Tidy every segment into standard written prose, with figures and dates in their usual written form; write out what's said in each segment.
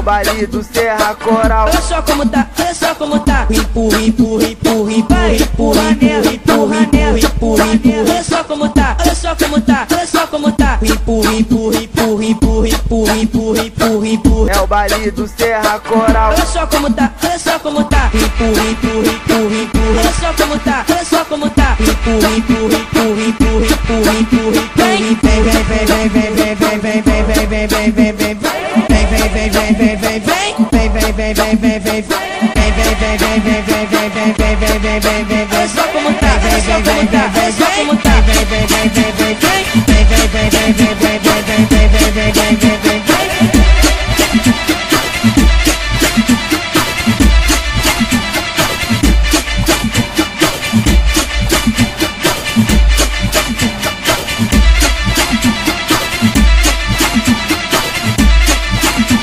baile do Serra Coral. Olha só como tá, olha só como tá. Empurra, empurra, empurra, empurra, empurra nela, empurra nela, empurra nela. Olha só como tá, olha só como tá, olha só como tá. Empurra, empurra, empurra, empurra, empurra, empurra, empurra, empurra. É o baile do Serra Coral. Olha só como tá, olha só como tá. Empurra, empurra, empurra, empurra. Olha só como tá, olha só como tá. Empurra, empurra, empurra, empurra, empurra, empurra. Vem, vem, vem, vem, vem, vem, vem, vem, vem, vem, vem, vem, vem, vem, vem. Olha só como tá, olha só como tá, olha só como tá.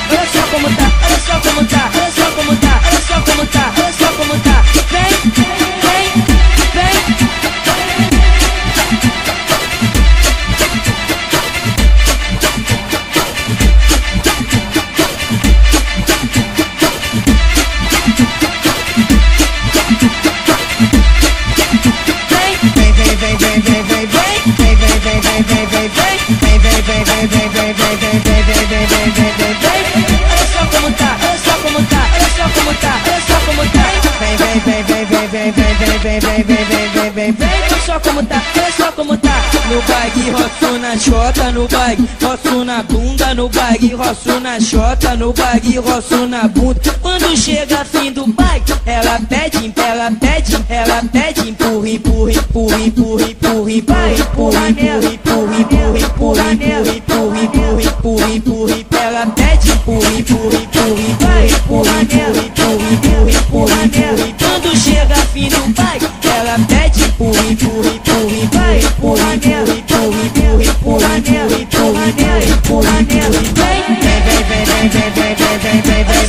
Olha só como tá, olha só como tá, olha só como tá, olha só como tá, olha só como tá. Vem, vem, vem. Olha só como tá, olha só como tá, olha só como tá, olha só como tá. Olha só como tá, olha só como tá. No bag, roço na chota, no bag, roço na bunda, no bag, roço na chota, no bag, roço na bunda. Quando chega fim do bag, ela pede, ela pede, ela pede, empurra, empurra, empurra, empurra, empurra, empurra, empurra, empurra, empurra, empurra, empurra, empurra, empurra, empurra, empurra, ela pede, empurra, empurra, empurra, empurra, empurra, empurra, empurra, empurra, empurra. Quando chega fim do bag, ela pede, empurra, empurra, empurra, empurra, empurra, empurra, empurra, empurra, empurra, empurra, empurra, empurra. Vem, vem, vem, vem, vem, vem, vem, vem, vem, vem, vem, vem, olha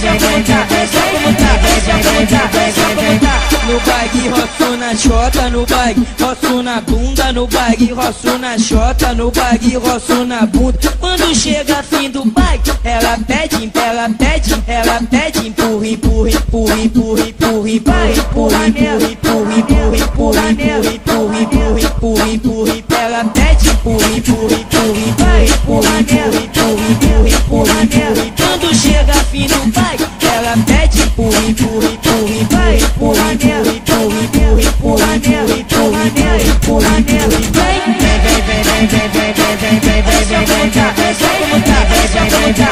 só como tá, olha só como tá, olha só como tá. No bag, roço na chota, no bag, roço na bunda, no bag, roço na chota, no bag, roço na bunda. Quando chega fim do bag, ela pede, ela pede, ela pede, empurra, empurra, empurra, empurra, empurra, empurra, empurra, empurra, empurra, empurra, empurra, empurra, empurra, empurra, ela pede, empurra, empurra, empurra, empurra, empurra, empurra, empurra, empurra. Quando chega fim do bag, ela pede, empurra, empurra, empurra, empurra, empurra, empurra, empurra, empurra, empurra, empurra, empurra. Vem, vem, vem, vem, vem, vem, vem, vem, vem, vem, vem, vem, vem, olha só como tá, olha só como tá,